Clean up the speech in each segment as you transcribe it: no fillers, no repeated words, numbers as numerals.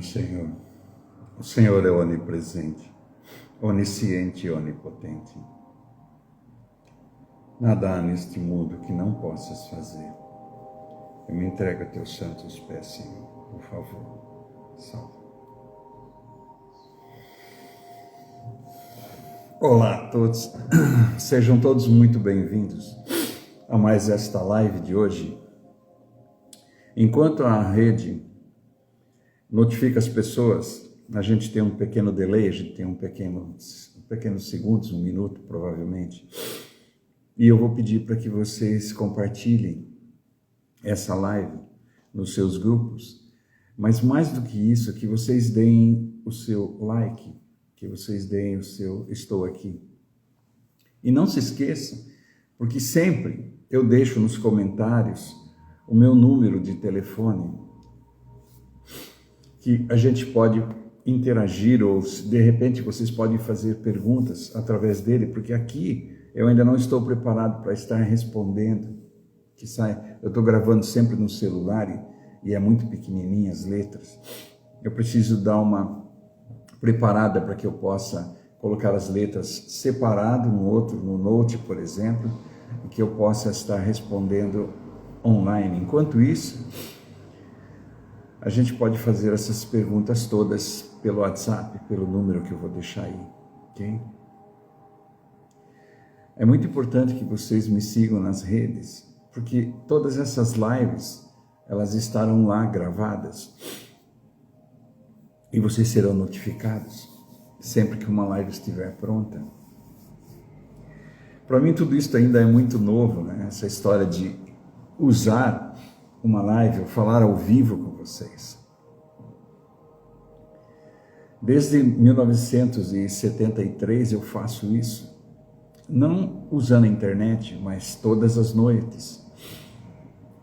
Senhor, o Senhor é onipresente, onisciente e onipotente. Nada há neste mundo que não possas fazer. Eu me entrego a teus santos pés, Senhor. Por favor, salve. Olá a todos, sejam todos muito bem-vindos a mais esta live de hoje. Enquanto a rede notifica as pessoas, a gente tem um pequeno delay, a gente tem um pequeno segundos, um minuto provavelmente, e eu vou pedir para que vocês compartilhem essa live nos seus grupos, mas mais do que isso, que vocês deem o seu like, que vocês deem o seu estou aqui. E não se esqueçam, porque sempre eu deixo nos comentários o meu número de telefone, que a gente pode interagir, ou de repente vocês podem fazer perguntas através dele, porque aqui eu ainda não estou preparado para estar respondendo, eu estou gravando sempre no celular e é muito pequenininha as letras. Eu preciso dar uma preparada para que eu possa colocar as letras separado no Note, por exemplo, e que eu possa estar respondendo online. Enquanto isso, a gente pode fazer essas perguntas todas pelo WhatsApp, pelo número que eu vou deixar aí, ok? É muito importante que vocês me sigam nas redes, porque todas essas lives, elas estarão lá gravadas e vocês serão notificados sempre que uma live estiver pronta. Para mim tudo isso ainda é muito novo, né? Essa história de usar uma live, ou falar ao vivo com vocês. Desde 1973 eu faço isso, não usando a internet, mas todas as noites.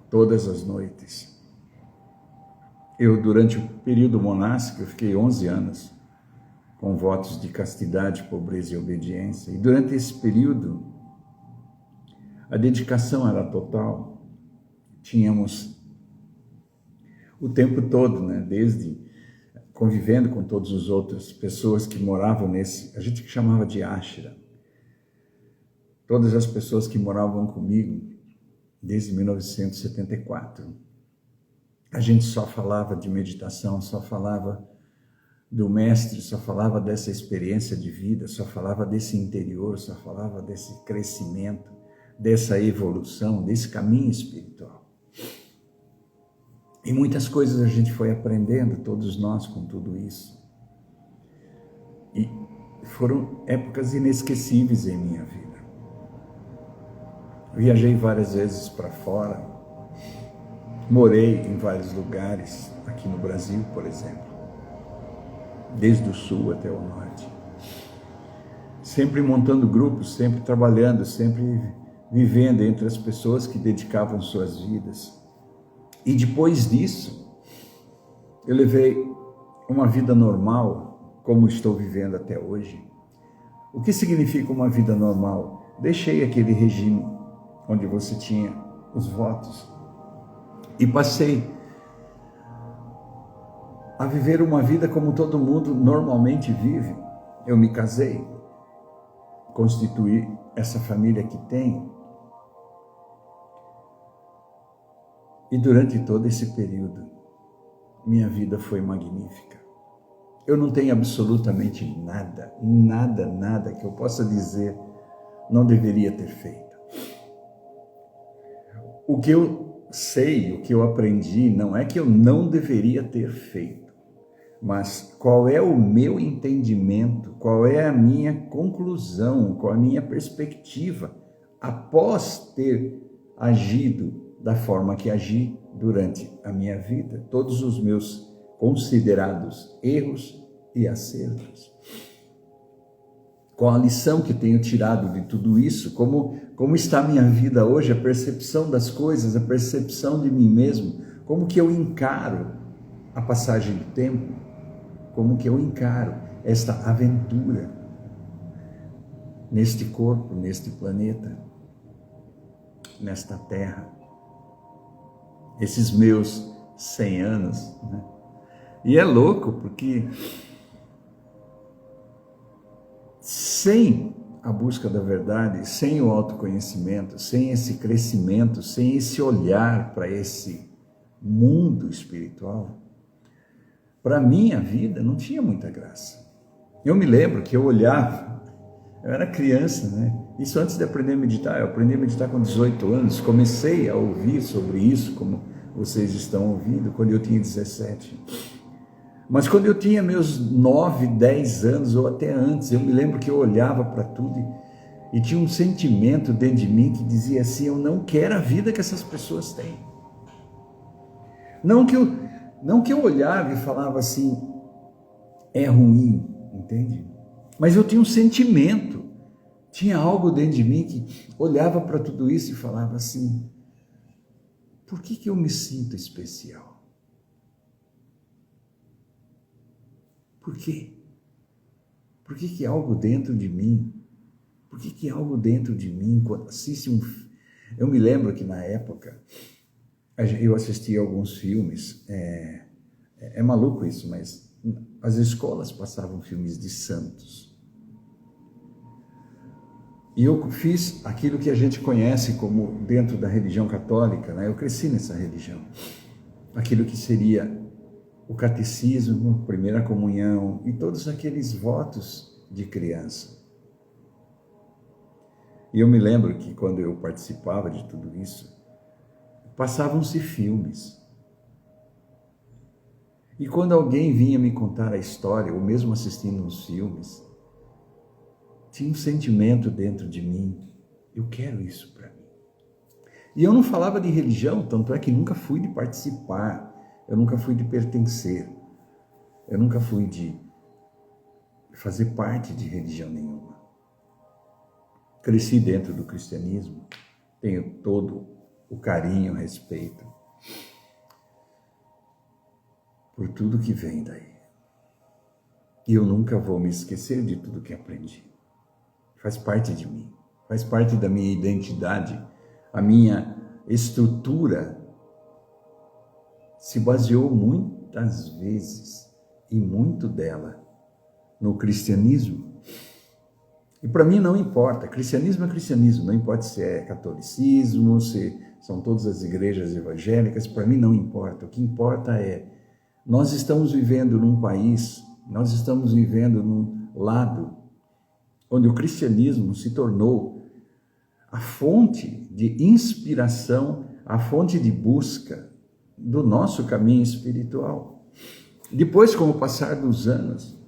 Todas as noites. Eu, durante o período monástico, eu fiquei 11 anos com votos de castidade, pobreza e obediência. E durante esse período, a dedicação era total. Tínhamos o tempo todo, né? Desde convivendo com todas as outras pessoas que moravam a gente que chamava de ashram. Todas as pessoas que moravam comigo desde 1974. A gente só falava de meditação, só falava do mestre, só falava dessa experiência de vida, só falava desse interior, só falava desse crescimento, dessa evolução, desse caminho espiritual. E muitas coisas a gente foi aprendendo, todos nós, com tudo isso. E foram épocas inesquecíveis em minha vida. Viajei várias vezes para fora, morei em vários lugares, aqui no Brasil, por exemplo, desde o sul até o norte. Sempre montando grupos, sempre trabalhando, sempre vivendo entre as pessoas que dedicavam suas vidas. E depois disso, eu levei uma vida normal, como estou vivendo até hoje. O que significa uma vida normal? Deixei aquele regime onde você tinha os votos e passei a viver uma vida como todo mundo normalmente vive. Eu me casei, constituí essa família que tenho. E durante todo esse período, minha vida foi magnífica. Eu não tenho absolutamente nada que eu possa dizer não deveria ter feito. O que eu sei, o que eu aprendi, não é que eu não deveria ter feito, mas qual é o meu entendimento, qual é a minha conclusão, qual é a minha perspectiva após ter agido da forma que agi durante a minha vida, todos os meus considerados erros e acertos. Qual a lição que tenho tirado de tudo isso? Como está a minha vida hoje, a percepção das coisas, a percepção de mim mesmo? Como que eu encaro a passagem do tempo? Como que eu encaro esta aventura neste corpo, neste planeta, nesta terra? Esses meus 100 anos, né? E é louco, porque sem a busca da verdade, sem o autoconhecimento, sem esse crescimento, sem esse olhar para esse mundo espiritual, para mim a vida não tinha muita graça. Eu me lembro que eu olhava, eu era criança, né? Isso antes de aprender a meditar. Eu aprendi a meditar com 18 anos, comecei a ouvir sobre isso, como vocês estão ouvindo, quando eu tinha 17. Mas quando eu tinha meus 9, 10 anos, ou até antes, eu me lembro que eu olhava para tudo e tinha um sentimento dentro de mim que dizia assim: eu não quero a vida que essas pessoas têm. Não que eu olhava e falava assim, é ruim, entende? Mas eu tinha um sentimento, tinha algo dentro de mim que olhava para tudo isso e falava assim: por que eu me sinto especial? Por quê? Por que algo dentro de mim? Por que algo dentro de mim, quando assiste Eu me lembro que na época, eu assistia alguns filmes, é maluco isso, mas as escolas passavam filmes de santos. E eu fiz aquilo que a gente conhece como dentro da religião católica, né? Eu cresci nessa religião. Aquilo que seria o catecismo, primeira comunhão e todos aqueles votos de criança. E eu me lembro que quando eu participava de tudo isso, passavam-se filmes. E quando alguém vinha me contar a história, ou mesmo assistindo uns filmes, tinha um sentimento dentro de mim: eu quero isso para mim. E eu não falava de religião, tanto é que nunca fui de participar. Eu nunca fui de pertencer, eu nunca fui de fazer parte de religião nenhuma. Cresci dentro do cristianismo, tenho todo o carinho, o respeito por tudo que vem daí. E eu nunca vou me esquecer de tudo que aprendi. Faz parte de mim, faz parte da minha identidade, a minha estrutura se baseou muitas vezes, e muito dela, no cristianismo. E para mim não importa, cristianismo é cristianismo, não importa se é catolicismo, se são todas as igrejas evangélicas, para mim não importa. O que importa é, nós estamos vivendo num país, nós estamos vivendo num lado onde o cristianismo se tornou a fonte de inspiração, a fonte de busca do nosso caminho espiritual. Depois, com o passar dos anos,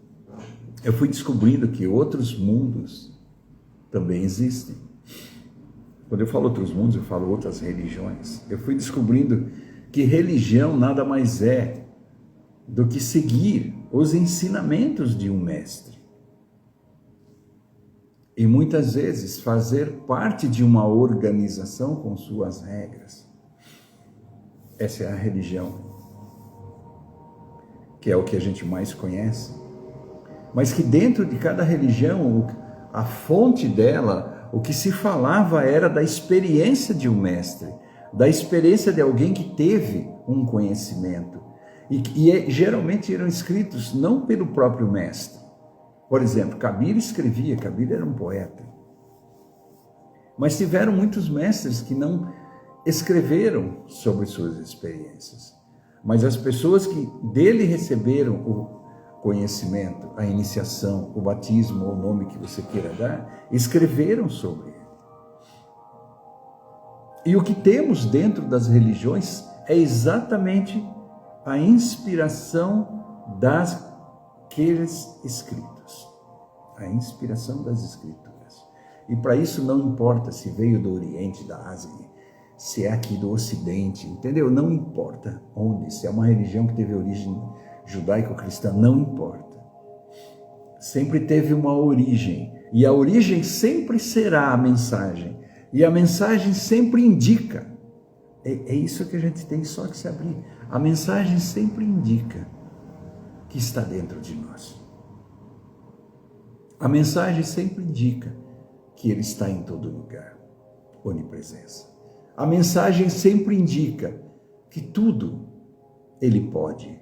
eu fui descobrindo que outros mundos também existem. Quando eu falo outros mundos, eu falo outras religiões. Eu fui descobrindo que religião nada mais é do que seguir os ensinamentos de um mestre. E muitas vezes fazer parte de uma organização com suas regras. Essa é a religião, que é o que a gente mais conhece, mas que dentro de cada religião, a fonte dela, o que se falava era da experiência de um mestre, da experiência de alguém que teve um conhecimento, e geralmente eram escritos não pelo próprio mestre. Por exemplo, Kabir escrevia, Kabir era um poeta, mas tiveram muitos mestres que não escreveram sobre suas experiências, mas as pessoas que dele receberam o conhecimento, a iniciação, o batismo, ou o nome que você queira dar, escreveram sobre ele. E o que temos dentro das religiões é exatamente a inspiração daqueles escritos, a inspiração das escrituras. E para isso não importa se veio do Oriente, da Ásia, se é aqui do Ocidente, entendeu? Não importa onde, se é uma religião que teve origem judaico-cristã, não importa. Sempre teve uma origem, e a origem sempre será a mensagem, e a mensagem sempre indica. É isso que a gente tem só que se abrir. A mensagem sempre indica que está dentro de nós. A mensagem sempre indica que Ele está em todo lugar, onipresença. A mensagem sempre indica que tudo Ele pode,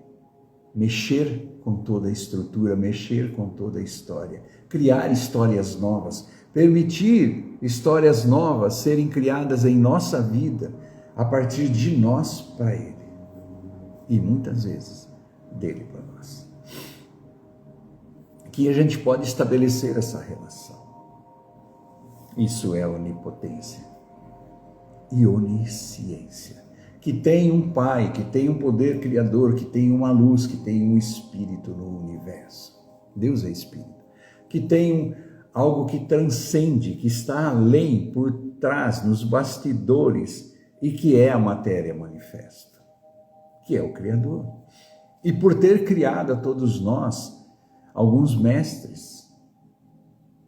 mexer com toda a estrutura, mexer com toda a história, criar histórias novas, permitir histórias novas serem criadas em nossa vida, a partir de nós para Ele. E muitas vezes, dele para nós. Que a gente pode estabelecer essa relação. Isso é onipotência e onisciência. Que tem um Pai, que tem um poder criador, que tem uma luz, que tem um Espírito no universo. Deus é Espírito. Que tem algo que transcende, que está além, por trás, nos bastidores, e que é a matéria manifesta, que é o Criador. E por ter criado a todos nós, alguns mestres,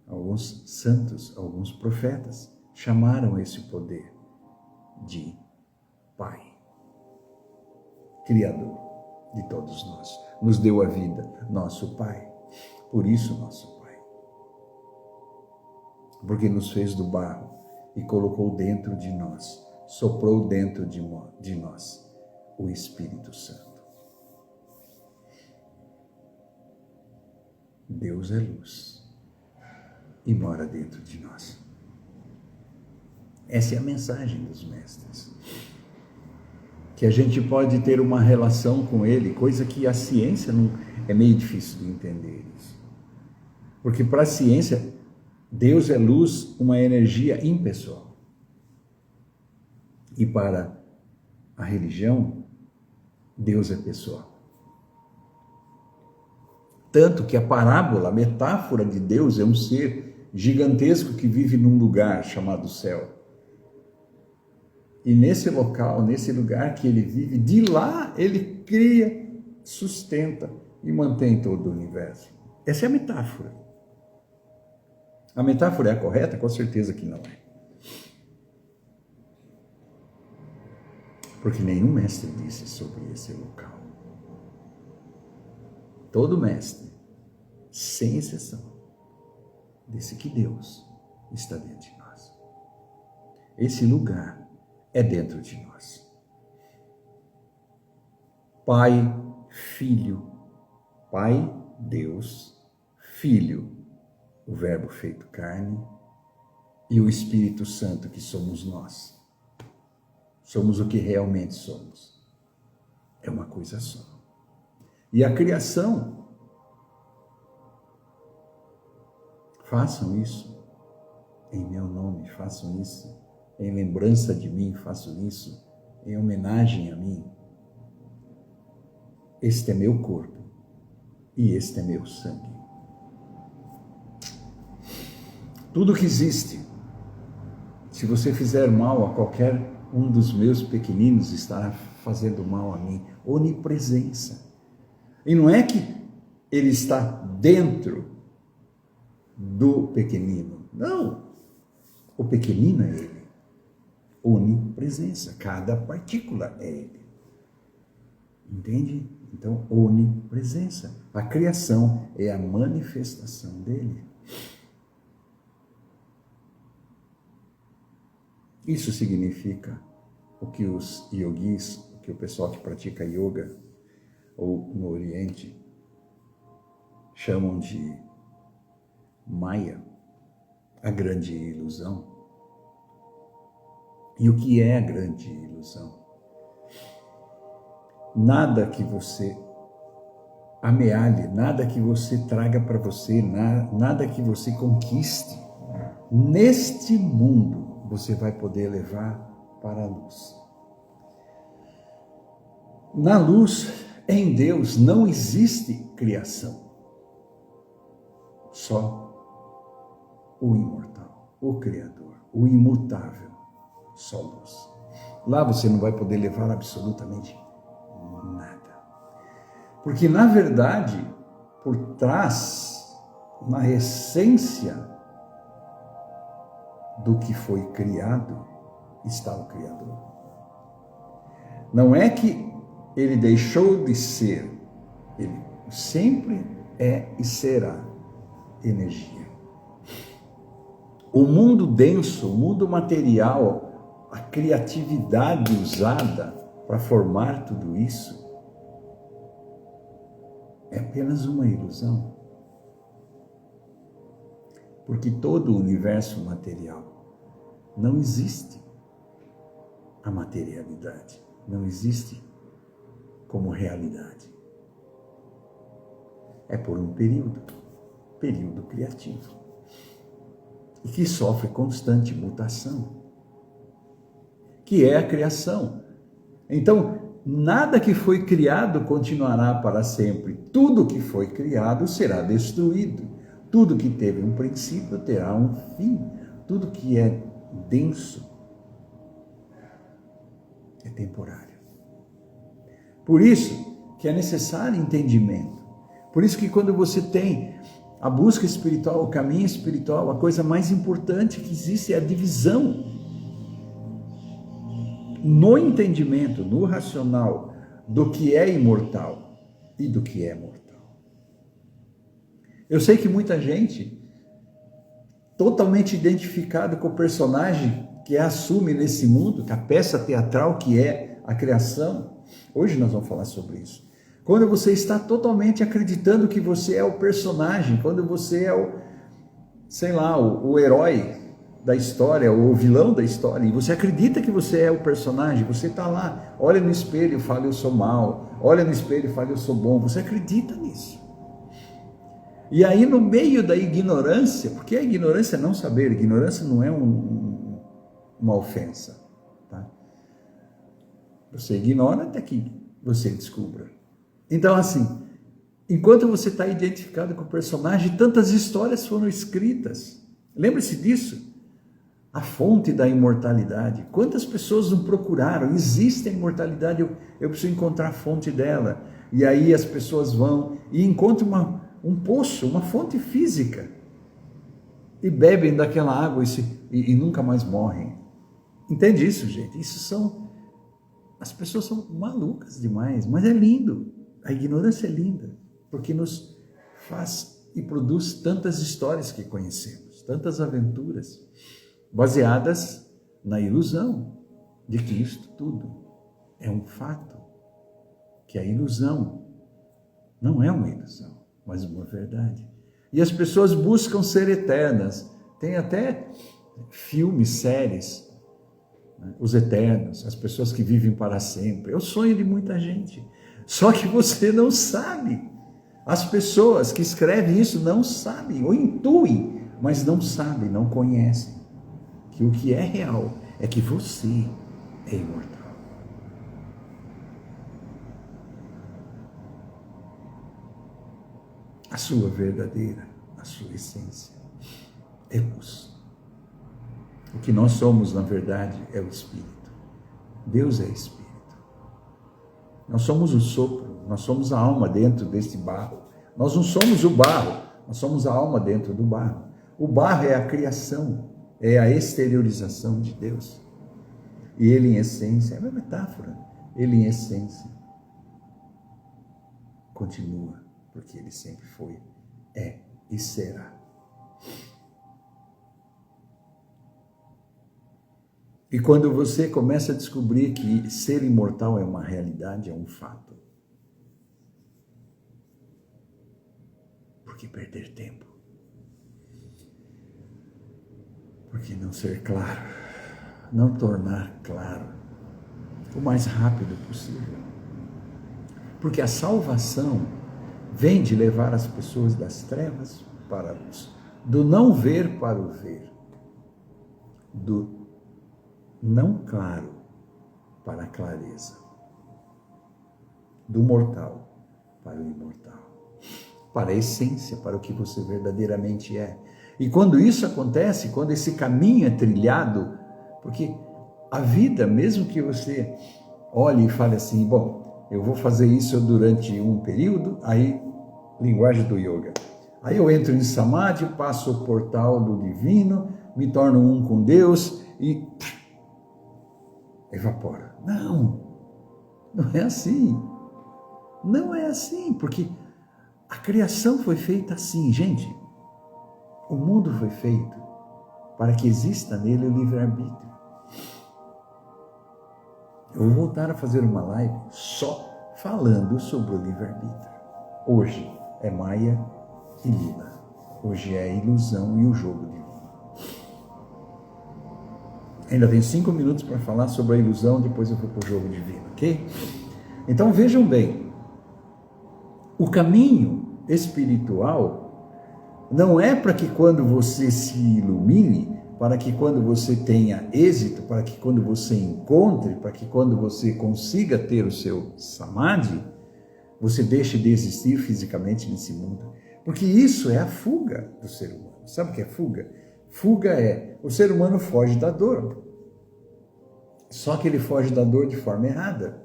alguns santos, alguns profetas, chamaram esse poder de Pai, Criador de todos nós. Nos deu a vida, nosso Pai. Por isso, nosso Pai. Porque nos fez do barro e colocou dentro de nós, soprou dentro de nós o Espírito Santo. Deus é luz e mora dentro de nós. Essa é a mensagem dos mestres. Que a gente pode ter uma relação com Ele, coisa que a ciência não é meio difícil de entender isso. Porque para a ciência, Deus é luz, uma energia impessoal. E para a religião, Deus é pessoal. Tanto que a parábola, a metáfora de Deus é um ser gigantesco que vive num lugar chamado céu. E nesse local, nesse lugar que ele vive, de lá ele cria, sustenta e mantém todo o universo. Essa é a metáfora. A metáfora é a correta? Com certeza que não é. Porque nenhum mestre disse sobre esse local. Todo mestre, sem exceção, disse que Deus está dentro de nós. Esse lugar é dentro de nós. Pai, Filho, Pai, Deus, Filho, o Verbo feito carne, e o Espírito Santo, que somos nós. Somos o que realmente somos. É uma coisa só. E a criação, façam isso em meu nome, façam isso em lembrança de mim, façam isso em homenagem a mim. Este é meu corpo e este é meu sangue. Tudo que existe, se você fizer mal a qualquer um dos meus pequeninos, estará fazendo mal a mim. Onipresença. E não é que ele está dentro do pequenino. Não. O pequenino é ele. Onipresença. Cada partícula é ele. Entende? Então, onipresença. A criação é a manifestação dele. Isso significa o que os yogis, o que o pessoal que pratica yoga, ou no Oriente, chamam de Maya, a grande ilusão. E o que é a grande ilusão? Nada que você amealhe, nada que você traga para você, nada que você conquiste, neste mundo você vai poder levar para a luz. Na luz, em Deus, não existe criação. Só o imortal, o Criador, o imutável, só luz. Lá você não vai poder levar absolutamente nada. Porque, na verdade, por trás, na essência do que foi criado, está o Criador. Não é que ele deixou de ser, ele sempre é e será energia. O mundo denso, o mundo material, a criatividade usada para formar tudo isso, é apenas uma ilusão. Porque todo o universo material não existe a materialidade, não existe como realidade. É por um período criativo, e que sofre constante mutação, que é a criação. Então, nada que foi criado continuará para sempre. Tudo que foi criado será destruído. Tudo que teve um princípio terá um fim. Tudo que é denso é temporário. Por isso que é necessário entendimento. Por isso que quando você tem a busca espiritual, o caminho espiritual, a coisa mais importante que existe é a divisão no entendimento, no racional, do que é imortal e do que é mortal. Eu sei que muita gente, totalmente identificada com o personagem que assume nesse mundo, com a peça teatral que é a criação, hoje nós vamos falar sobre isso. Quando você está totalmente acreditando que você é o personagem, quando você é o herói da história, o vilão da história, e você acredita que você é o personagem, você está lá, olha no espelho e fala eu sou mal, olha no espelho e fala eu sou bom, você acredita nisso. E aí no meio da ignorância, porque a ignorância é não saber, a ignorância não é uma ofensa, tá? Você ignora até que você descubra. Então assim, enquanto você está identificado com o personagem, tantas histórias foram escritas. Lembre-se disso. A fonte da imortalidade. Quantas pessoas não procuraram? Existe a imortalidade, eu preciso encontrar a fonte dela. E aí as pessoas vão e encontram um poço, uma fonte física. E bebem daquela água e nunca mais morrem. Entende isso, gente? As pessoas são malucas demais, mas é lindo. A ignorância é linda, porque nos faz e produz tantas histórias que conhecemos, tantas aventuras, baseadas na ilusão de que isto tudo é um fato, que a ilusão não é uma ilusão, mas uma verdade. E as pessoas buscam ser eternas. Tem até filmes, séries, né? Os eternos, as pessoas que vivem para sempre. É o sonho de muita gente. Só que você não sabe. As pessoas que escrevem isso não sabem, ou intuem, mas não sabem, não conhecem. Que o que é real é que você é imortal. A sua verdadeira, a sua essência é luz. O que nós somos, na verdade, é o Espírito. Deus é Espírito. Nós somos o sopro, nós somos a alma dentro desse barro. Nós não somos o barro, nós somos a alma dentro do barro. O barro é a criação, é a exteriorização de Deus. E ele em essência, é uma metáfora, ele em essência continua, porque ele sempre foi, é e será. E quando você começa a descobrir que ser imortal é uma realidade, é um fato, por que perder tempo? Por que não ser claro? Não tornar claro o mais rápido possível? Porque a salvação vem de levar as pessoas das trevas para a luz, do não ver para o ver, do não claro para a clareza, do mortal para o imortal, para a essência, para o que você verdadeiramente é. E quando isso acontece, quando esse caminho é trilhado, porque a vida, mesmo que você olhe e fale assim, bom, eu vou fazer isso durante um período, aí, linguagem do yoga, aí eu entro em samadhi, passo o portal do divino, me torno um com Deus e evapora. Não é assim. Não é assim, porque a criação foi feita assim, gente. O mundo foi feito para que exista nele o livre-arbítrio. Eu vou voltar a fazer uma live só falando sobre o livre-arbítrio. Hoje é Maia e Lila. Hoje é a ilusão e o jogo divino. Ainda tem 5 minutos para falar sobre a ilusão, depois eu vou para o jogo divino, ok? Então vejam bem, o caminho espiritual não é para que quando você se ilumine, para que quando você tenha êxito, para que quando você encontre, para que quando você consiga ter o seu samadhi, você deixe de existir fisicamente nesse mundo. Porque isso é a fuga do ser humano. Sabe o que é fuga? Fuga é, o ser humano foge da dor. Só que ele foge da dor de forma errada.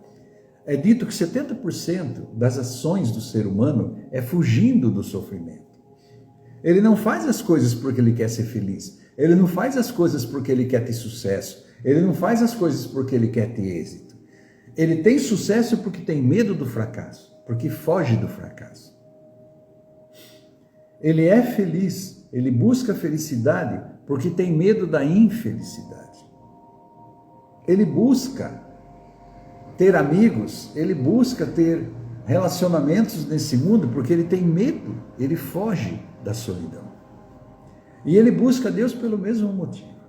É dito que 70% das ações do ser humano é fugindo do sofrimento. Ele não faz as coisas porque ele quer ser feliz. Ele não faz as coisas porque ele quer ter sucesso. Ele não faz as coisas porque ele quer ter êxito. Ele tem sucesso porque tem medo do fracasso, porque foge do fracasso. Ele é feliz, ele busca felicidade porque tem medo da infelicidade. Ele busca ter amigos, ele busca ter relacionamentos nesse mundo porque ele tem medo, ele foge da solidão. E ele busca Deus pelo mesmo motivo.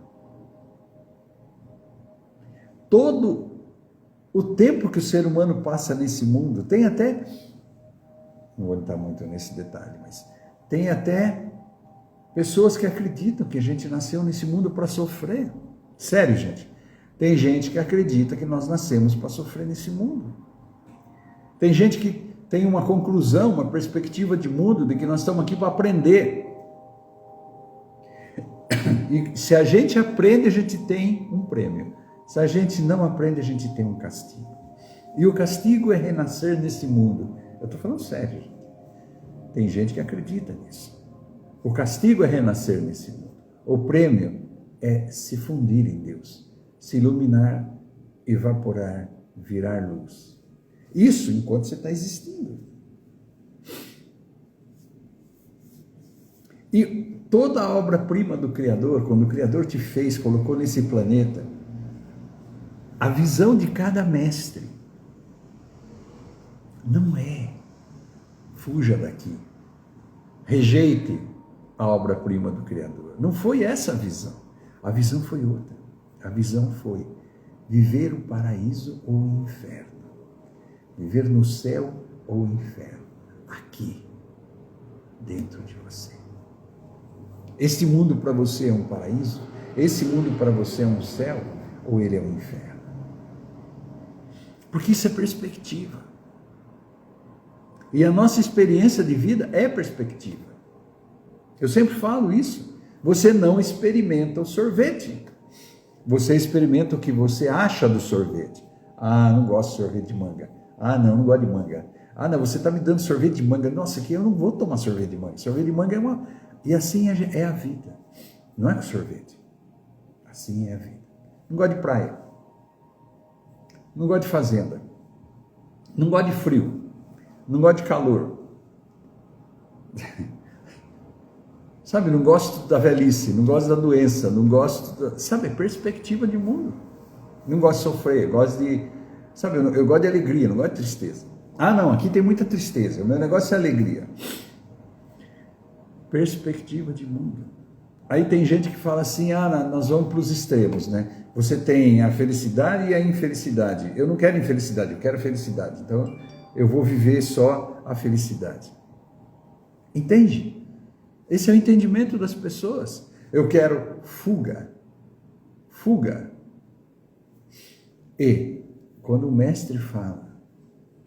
Todo o tempo que o ser humano passa nesse mundo, tem até, não vou entrar muito nesse detalhe, mas tem até pessoas que acreditam que a gente nasceu nesse mundo para sofrer. Sério, gente. Tem gente que acredita que nós nascemos para sofrer nesse mundo. Tem gente que tem uma conclusão, uma perspectiva de mundo de que nós estamos aqui para aprender. E se a gente aprende, a gente tem um prêmio. Se a gente não aprende, a gente tem um castigo. E o castigo é renascer nesse mundo. Eu estou falando sério, gente. Tem gente que acredita nisso. O castigo é renascer nesse mundo. O prêmio é se fundir em Deus, se iluminar, evaporar, virar luz. Isso enquanto você está existindo. E toda a obra-prima do Criador, quando o Criador te fez, colocou nesse planeta, a visão de cada mestre não é fuja daqui, rejeite a obra-prima do Criador. Não foi essa a visão. A visão foi outra. A visão foi viver o paraíso ou o inferno. Viver no céu ou o inferno. Aqui, dentro de você. Esse mundo para você é um paraíso? Esse mundo para você é um céu? Ou ele é um inferno? Porque isso é perspectiva. E a nossa experiência de vida é perspectiva. Eu sempre falo isso. Você não experimenta o sorvete. Você experimenta o que você acha do sorvete. Ah, não gosto de sorvete de manga. Ah, não gosto de manga. Ah, não, você está me dando sorvete de manga. Nossa, aqui eu não vou tomar sorvete de manga. Sorvete de manga é uma... E assim é a vida. Não é com sorvete. Assim é a vida. Não gosto de praia. Não gosto de fazenda. Não gosto de frio. Não gosto de calor. Sabe, não gosto da velhice, não gosto da doença, não gosto, sabe, perspectiva de mundo. Não gosto de sofrer, gosto de, sabe, eu gosto de alegria, não gosto de tristeza. Ah, não, aqui tem muita tristeza, o meu negócio é alegria. Perspectiva de mundo. Aí tem gente que fala assim, nós vamos para os extremos, né? Você tem a felicidade e a infelicidade. Eu não quero infelicidade, eu quero felicidade. Então, eu vou viver só a felicidade. Entende? Esse é o entendimento das pessoas. Eu quero fuga. Fuga. E, quando o mestre fala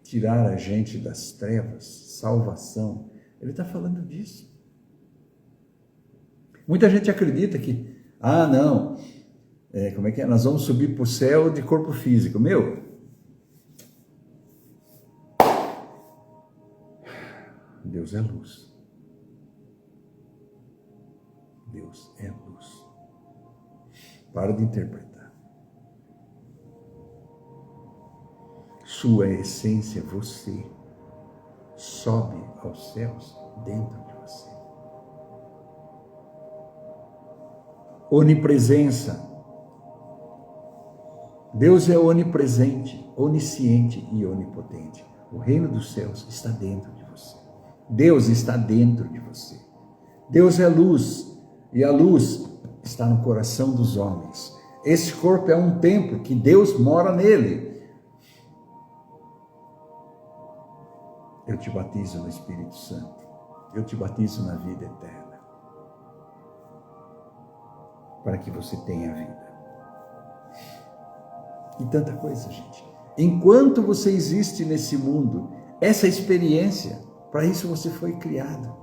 tirar a gente das trevas, salvação, ele está falando disso. Muita gente acredita que, não, como é que é? Nós vamos subir para o céu de corpo físico. Meu, Deus é luz. Deus é luz. Para de interpretar. Sua essência, você, sobe aos céus dentro de você. Onipresença. Deus é onipresente, onisciente e onipotente. O reino dos céus está dentro de você. Deus está dentro de você. Deus é luz e a luz está no coração dos homens. Esse corpo é um templo que Deus mora nele. Eu te batizo no Espírito Santo. Eu te batizo na vida eterna. Para que você tenha vida. E tanta coisa, gente. Enquanto você existe nesse mundo, essa experiência, para isso você foi criado.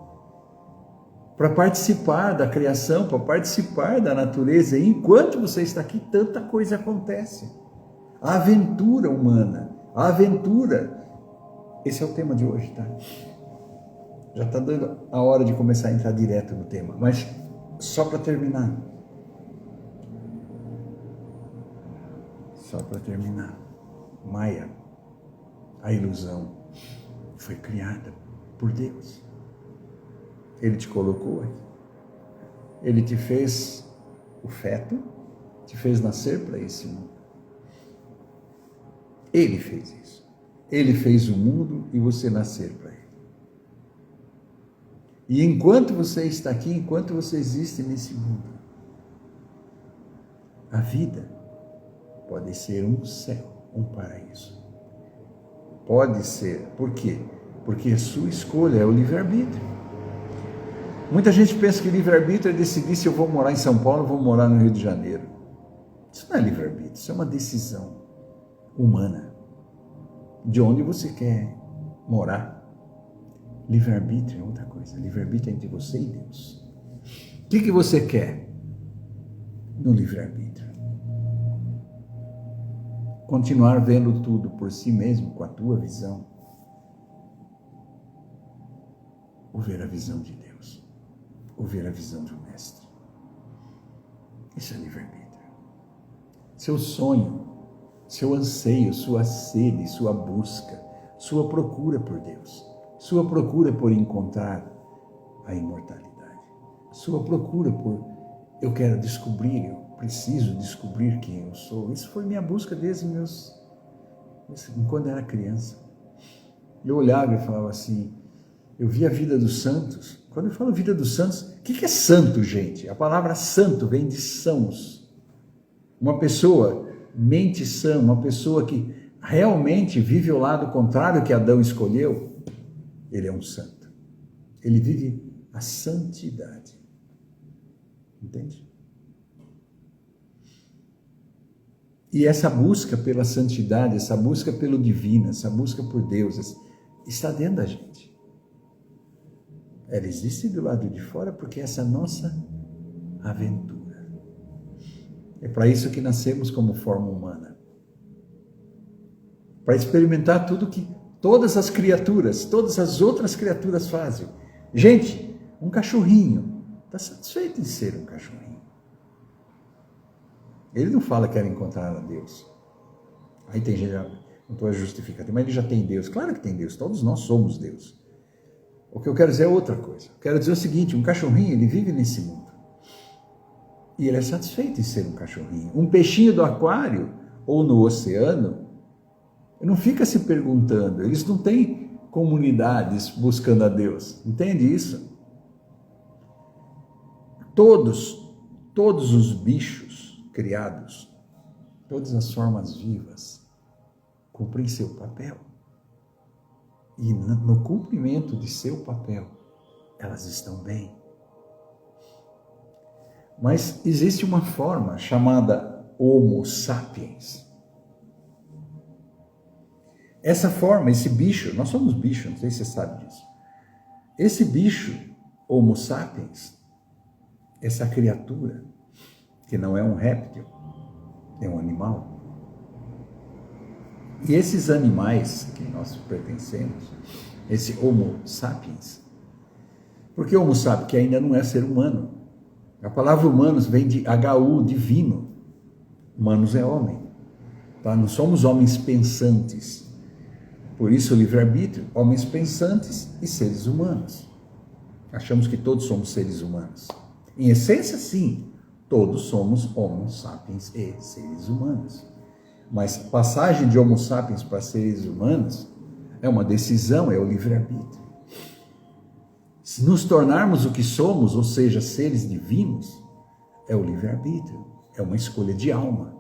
Para participar da criação, para participar da natureza. E enquanto você está aqui, tanta coisa acontece. A aventura humana, a aventura. Esse é o tema de hoje, tá? Já está dando a hora de começar a entrar direto no tema, mas só para terminar. Só para terminar. Maia, a ilusão, foi criada por Deus. Ele te colocou aqui. Ele te fez o feto, te fez nascer para esse mundo. Ele fez isso. Ele fez o mundo e você nascer para ele. E enquanto você está aqui, enquanto você existe nesse mundo, a vida pode ser um céu, um paraíso. Pode ser. Por quê? Porque a sua escolha é o livre-arbítrio. Muita gente pensa que livre-arbítrio é decidir se eu vou morar em São Paulo ou vou morar no Rio de Janeiro. Isso não é livre-arbítrio, isso é uma decisão humana. De onde você quer morar. Livre-arbítrio é outra coisa. Livre-arbítrio é entre você e Deus. O que você quer no livre-arbítrio? Continuar vendo tudo por si mesmo, com a tua visão? Ou ver a visão de Deus? Ou ver a visão do Mestre? Isso é livre-arbítrio. Seu sonho, seu anseio, sua sede, sua busca, sua procura por Deus, sua procura por encontrar a imortalidade, sua procura por eu quero descobrir, eu preciso descobrir quem eu sou. Isso foi minha busca desde quando eu era criança. Eu olhava e falava assim, eu via a vida dos santos. Quando eu falo vida dos santos, o que é santo, gente? A palavra santo vem de sãos. Uma pessoa mente sã, uma pessoa que realmente vive o lado contrário que Adão escolheu, ele é um santo. Ele vive a santidade. Entende? E essa busca pela santidade, essa busca pelo divino, essa busca por Deus, está dentro da gente. Ela existe do lado de fora porque essa é a nossa aventura. É para isso que nascemos como forma humana. Para experimentar tudo que todas as criaturas, todas as outras criaturas fazem. Gente, um cachorrinho está satisfeito em ser um cachorrinho. Ele não fala que quer encontrar a Deus. Aí tem gente, não estou a justificar, mas ele já tem Deus. Claro que tem Deus, todos nós somos Deus. O que eu quero dizer é outra coisa. Eu quero dizer o seguinte, um cachorrinho, ele vive nesse mundo. E ele é satisfeito em ser um cachorrinho. Um peixinho do aquário ou no oceano, não fica se perguntando, eles não têm comunidades buscando a Deus. Entende isso? Todos os bichos criados, todas as formas vivas, cumprem seu papel. E no cumprimento de seu papel, elas estão bem. Mas existe uma forma chamada Homo sapiens. Essa forma, esse bicho, nós somos bichos, não sei se você sabe disso. Esse bicho, Homo sapiens, essa criatura, que não é um réptil, é um animal. E esses animais que nós pertencemos, esse Homo sapiens, porque Homo sapiens, que ainda não é ser humano. A palavra humanos vem de HU, divino. Humanos é homem. Tá? Não somos homens pensantes. Por isso o livre-arbítrio, homens pensantes e seres humanos. Achamos que todos somos seres humanos. Em essência, sim, todos somos Homo sapiens e seres humanos. Mas passagem de Homo sapiens para seres humanos é uma decisão, é o livre-arbítrio. Se nos tornarmos o que somos, ou seja, seres divinos, é o livre-arbítrio, é uma escolha de alma.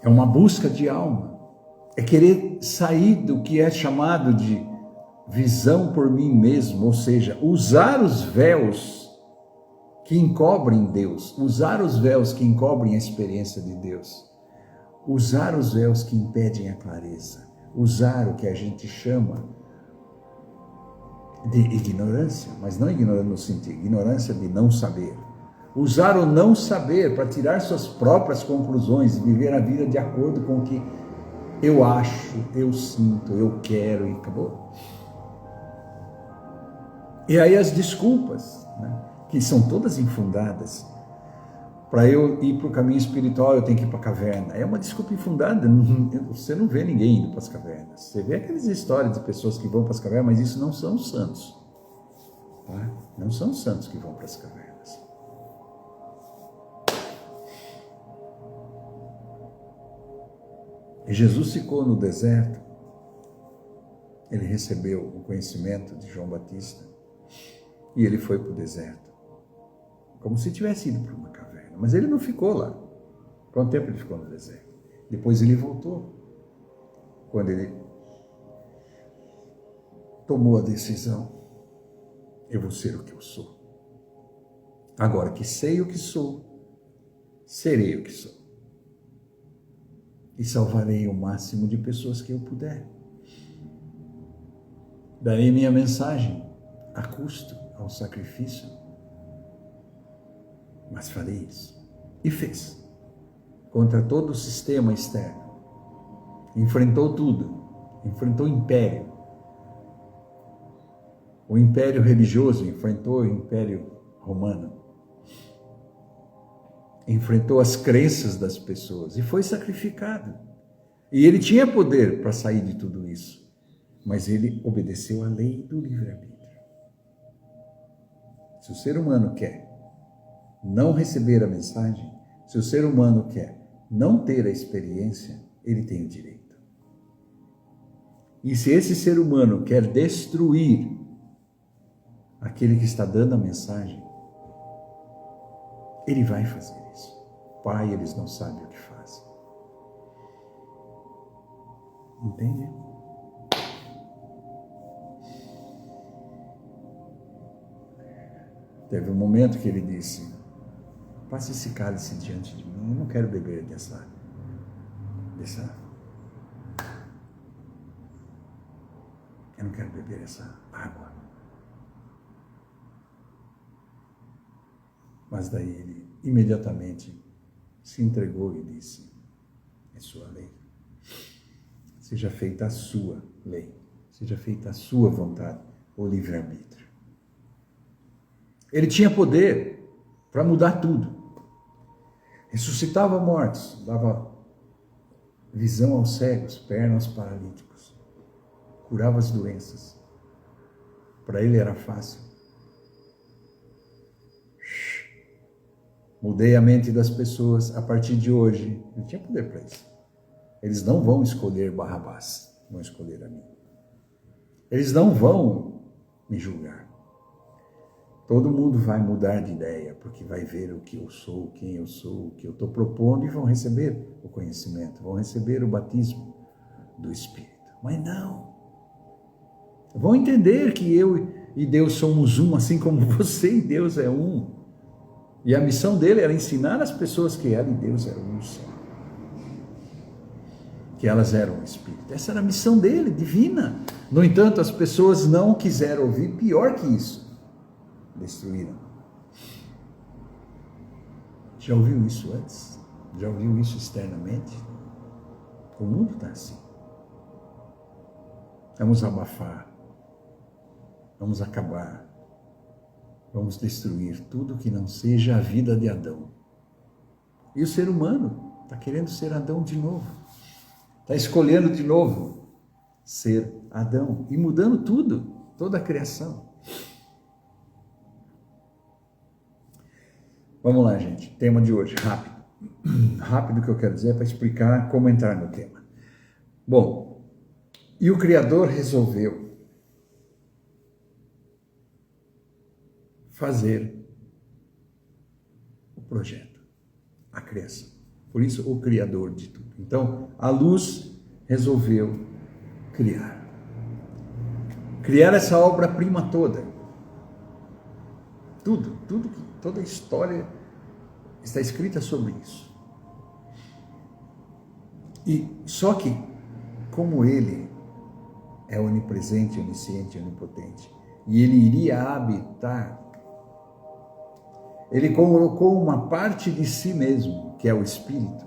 É uma busca de alma. É querer sair do que é chamado de visão por mim mesmo, ou seja, usar os véus que encobrem Deus, usar os véus que encobrem a experiência de Deus, usar os véus que impedem a clareza, usar o que a gente chama de ignorância, mas não ignorância no sentido, ignorância de não saber. Usar o não saber para tirar suas próprias conclusões e viver a vida de acordo com o que eu acho, eu sinto, eu quero e acabou. E aí as desculpas, né, que são todas infundadas. Para eu ir para o caminho espiritual, eu tenho que ir para a caverna. É uma desculpa infundada. Você não vê ninguém indo para as cavernas. Você vê aquelas histórias de pessoas que vão para as cavernas, mas isso não são santos. Tá? Não são santos que vão para as cavernas. E Jesus ficou no deserto. Ele recebeu o conhecimento de João Batista. E ele foi para o deserto. Como se tivesse ido para uma caverna. Mas ele não ficou lá. Quanto tempo ele ficou no deserto? Depois ele voltou. Quando ele tomou a decisão. Eu vou ser o que eu sou. Agora que sei o que sou, serei o que sou. E salvarei o máximo de pessoas que eu puder. Darei minha mensagem a custo, ao sacrifício. Mas farei isso. E fez. Contra todo o sistema externo. Enfrentou tudo. Enfrentou o império. O império religioso enfrentou o império romano. Enfrentou as crenças das pessoas e foi sacrificado. E ele tinha poder para sair de tudo isso. Mas ele obedeceu à lei do livre-arbítrio. Se o ser humano quer não receber a mensagem, se o ser humano quer não ter a experiência, ele tem o direito. E se esse ser humano quer destruir aquele que está dando a mensagem, ele vai fazer isso. Pai, eles não sabem o que fazem. Entende? Teve um momento que ele disse: passe esse cálice diante de mim, eu não quero beber dessa. Eu não quero beber essa água. Mas daí ele imediatamente se entregou e disse: é sua lei. Seja feita a sua lei. Seja feita a sua vontade, o livre-arbítrio. Ele tinha poder para mudar tudo. Ressuscitava mortos, dava visão aos cegos, perna aos paralíticos, curava as doenças. Para ele era fácil. Mudei a mente das pessoas a partir de hoje. Ele tinha poder para isso. Eles não vão escolher Barrabás, vão escolher a mim. Eles não vão me julgar. Todo mundo vai mudar de ideia, porque vai ver o que eu sou, quem eu sou, o que eu estou propondo, e vão receber o conhecimento, vão receber o batismo do Espírito. Mas não. Vão entender que eu e Deus somos um, assim como você e Deus é um. E a missão dele era ensinar as pessoas que ela e Deus eram um só. Que elas eram um Espírito. Essa era a missão dele, divina. No entanto, as pessoas não quiseram ouvir, pior que isso. Destruíram. Já ouviu isso antes? Já ouviu isso externamente? O mundo está assim. Vamos abafar. Vamos acabar. Vamos destruir tudo que não seja a vida de Adão. E o ser humano está querendo ser Adão de novo. Está escolhendo de novo ser Adão. E mudando tudo, toda a criação. Vamos lá, gente. Tema de hoje, rápido. Rápido que eu quero dizer é para explicar como entrar no tema. Bom, e o Criador resolveu fazer o projeto, a criação. Por isso, o Criador de tudo. Então, a luz resolveu criar. Criar essa obra-prima toda. Tudo, toda a história está escrita sobre isso. E só que, como ele é onipresente, onisciente, onipotente, e ele iria habitar, ele colocou uma parte de si mesmo, que é o Espírito,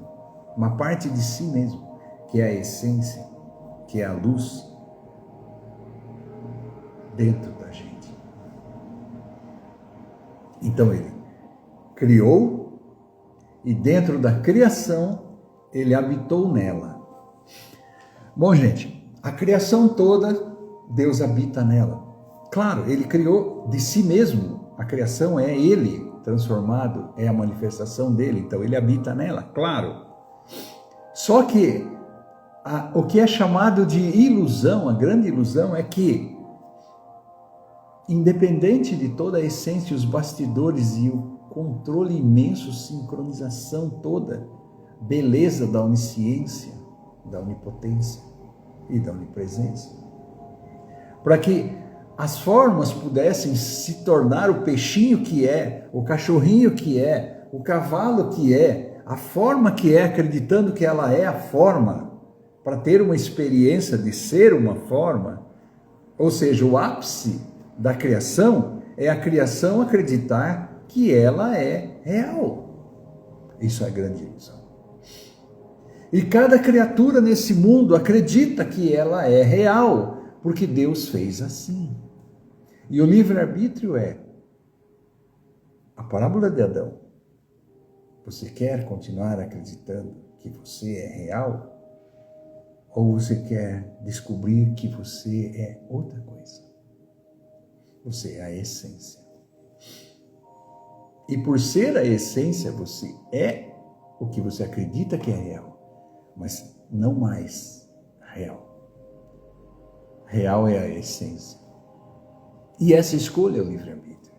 uma parte de si mesmo, que é a essência, que é a luz, dentro da gente. Então ele criou e dentro da criação ele habitou nela. Bom, gente, a criação toda, Deus habita nela. Claro, ele criou de si mesmo. A criação é ele transformado, é a manifestação dele, então ele habita nela, claro. Só que o que é chamado de ilusão, a grande ilusão é que, independente de toda a essência, os bastidores e o controle imenso, sincronização toda, beleza da onisciência, da onipotência e da onipresença, para que as formas pudessem se tornar o peixinho que é, o cachorrinho que é, o cavalo que é, a forma que é, acreditando que ela é a forma, para ter uma experiência de ser uma forma, ou seja, o ápice da criação é a criação acreditar que ela é real. Isso é grande ilusão. E cada criatura nesse mundo acredita que ela é real, porque Deus fez assim. E o livre-arbítrio é a parábola de Adão. Você quer continuar acreditando que você é real? Ou você quer descobrir que você é outra coisa? Você é a essência. E por ser a essência, você é o que você acredita que é real, mas não mais real. Real é a essência. E essa escolha é o livre-arbítrio.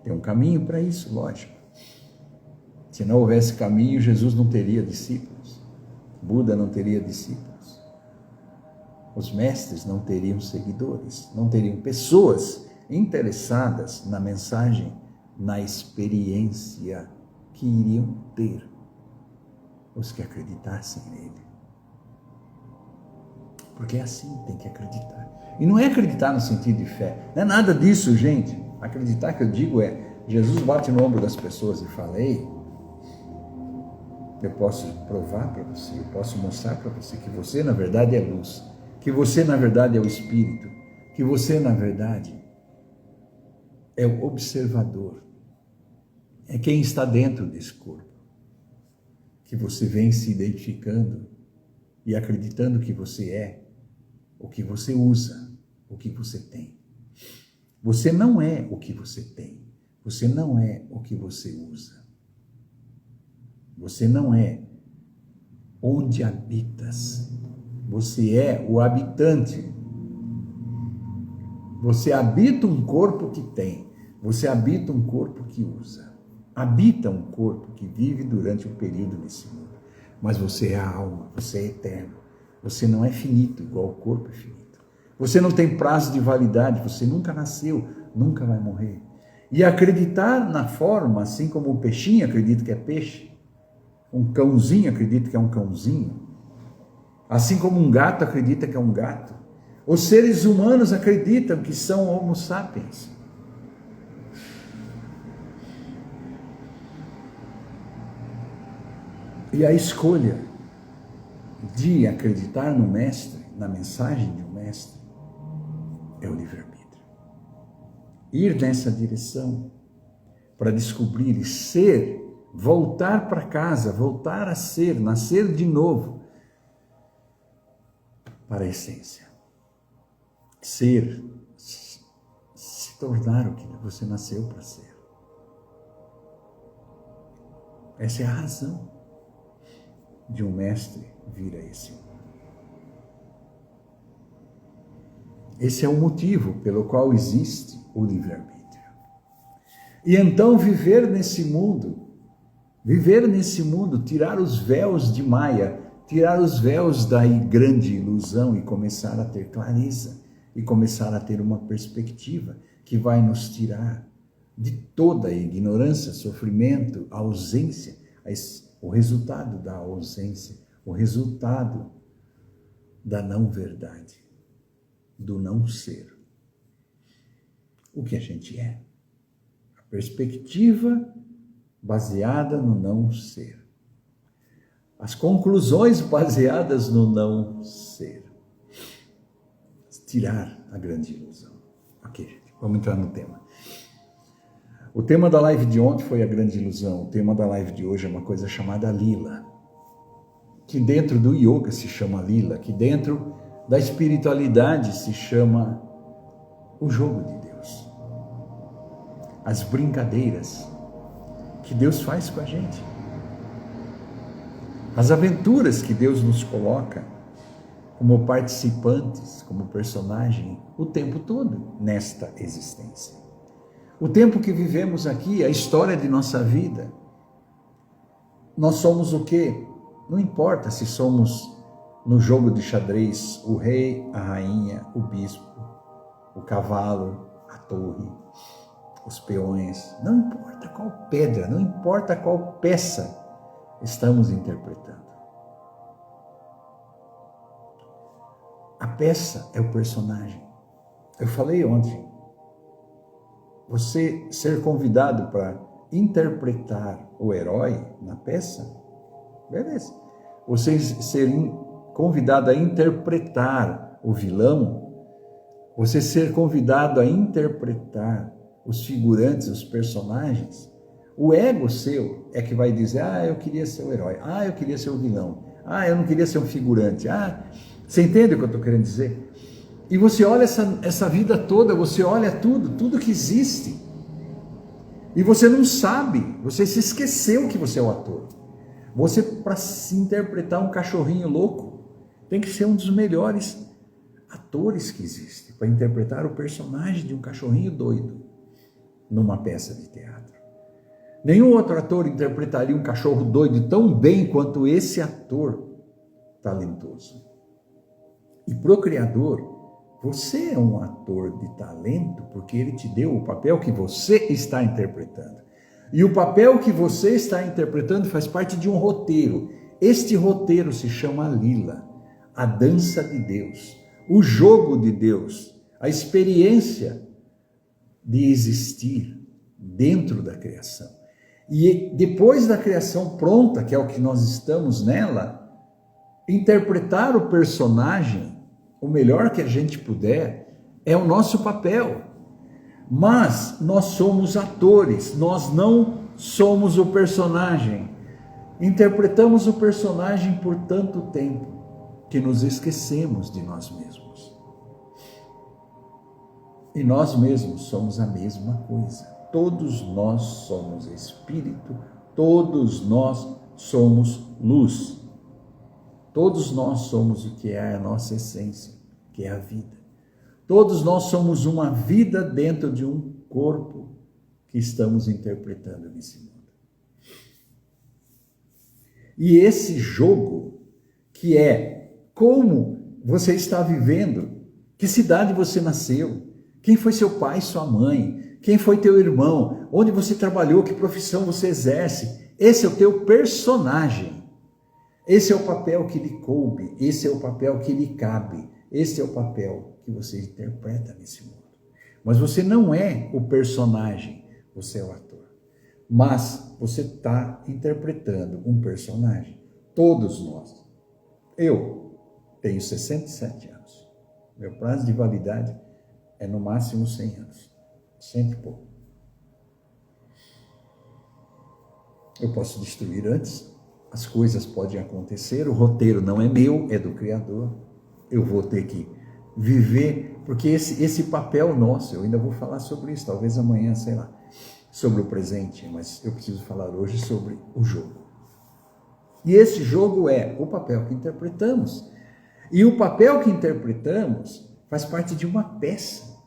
Tem um caminho para isso, lógico. Se não houvesse caminho, Jesus não teria discípulos. Buda não teria discípulos. Os mestres não teriam seguidores, não teriam pessoas interessadas na mensagem, na experiência que iriam ter os que acreditassem nele. Porque é assim, tem que acreditar. E não é acreditar no sentido de fé, não é nada disso, gente. Acreditar que eu digo é, Jesus bate no ombro das pessoas e fala, ei, eu posso provar para você, eu posso mostrar para você que você na verdade é luz, que você na verdade é o Espírito, que você na verdade é o observador, é quem está dentro desse corpo, que você vem se identificando e acreditando que você é, o que você usa, o que você tem. Você não é o que você tem, você não é o que você usa. Você não é onde habitas, você é o habitante. Você habita um corpo que tem, você habita um corpo que usa, habita um corpo que vive durante um período nesse mundo. Mas você é a alma, você é eterno, você não é finito igual o corpo é finito. Você não tem prazo de validade, você nunca nasceu, nunca vai morrer. E acreditar na forma, assim como o peixinho acredita que é peixe, um cãozinho acredita que é um cãozinho, assim como um gato acredita que é um gato, os seres humanos acreditam que são homo sapiens. E a escolha de acreditar no mestre, na mensagem de um mestre, é o livre-arbítrio. Ir nessa direção para descobrir e ser, voltar para casa, voltar a ser, nascer de novo para a essência. Ser, se tornar o que você nasceu para ser. Essa é a razão de um mestre vir a esse mundo. Esse é o motivo pelo qual existe o livre-arbítrio. E então viver nesse mundo, tirar os véus de Maia, tirar os véus da grande ilusão e começar a ter clareza, e começar a ter uma perspectiva que vai nos tirar de toda a ignorância, sofrimento, a ausência, o resultado da ausência, o resultado da não verdade, do não ser. O que a gente é. A perspectiva baseada no não ser. As conclusões baseadas no não ser. Tirar a grande ilusão. Ok, gente, vamos entrar no tema. O tema da live de ontem foi a grande ilusão. O tema da live de hoje é uma coisa chamada lila. Que dentro do yoga se chama lila, que dentro da espiritualidade se chama o jogo de Deus. As brincadeiras que Deus faz com a gente. As aventuras que Deus nos coloca como participantes, como personagem, o tempo todo nesta existência. O tempo que vivemos aqui, a história de nossa vida, nós somos o quê? Não importa se somos no jogo de xadrez o rei, a rainha, o bispo, o cavalo, a torre, os peões, não importa qual pedra, não importa qual peça estamos interpretando. A peça é o personagem. Eu falei ontem, você ser convidado para interpretar o herói na peça, beleza. Você ser convidado a interpretar o vilão, você ser convidado a interpretar os figurantes, os personagens, o ego seu é que vai dizer, eu queria ser o herói, eu queria ser o vilão, eu não queria ser um figurante, você entende o que eu estou querendo dizer? E você olha essa vida toda, você olha tudo que existe, e você não sabe, você se esqueceu que você é o ator. Você, para se interpretar um cachorrinho louco, tem que ser um dos melhores atores que existe, para interpretar o personagem de um cachorrinho doido numa peça de teatro. Nenhum outro ator interpretaria um cachorro doido tão bem quanto esse ator talentoso. E pro Criador, você é um ator de talento porque ele te deu o papel que você está interpretando. E o papel que você está interpretando faz parte de um roteiro. Este roteiro se chama Lila, a dança de Deus, o jogo de Deus, a experiência de existir dentro da criação. E depois da criação pronta, que é o que nós estamos nela, interpretar o personagem o melhor que a gente puder é o nosso papel. Mas nós somos atores, nós não somos o personagem. Interpretamos o personagem por tanto tempo que nos esquecemos de nós mesmos. E nós mesmos somos a mesma coisa. Todos nós somos espírito, todos nós somos luz. Todos nós somos o que é a nossa essência, que é a vida. Todos nós somos uma vida dentro de um corpo que estamos interpretando nesse mundo. E esse jogo, que é como você está vivendo, que cidade você nasceu, quem foi seu pai, sua mãe, quem foi teu irmão, onde você trabalhou, que profissão você exerce, esse é o teu personagem. Esse é o papel que lhe coube, esse é o papel que lhe cabe, esse é o papel que você interpreta nesse mundo. Mas você não é o personagem, você é o ator. Mas você está interpretando um personagem. Todos nós. Eu tenho 67 anos. Meu prazo de validade é no máximo 100 anos. 100 e pouco. Eu posso destruir antes. As coisas podem acontecer, o roteiro não é meu, é do Criador. Eu vou ter que viver, porque esse papel nosso, eu ainda vou falar sobre isso, talvez amanhã, sei lá, sobre o presente, mas eu preciso falar hoje sobre o jogo. E esse jogo é o papel que interpretamos. E o papel que interpretamos faz parte de uma peça,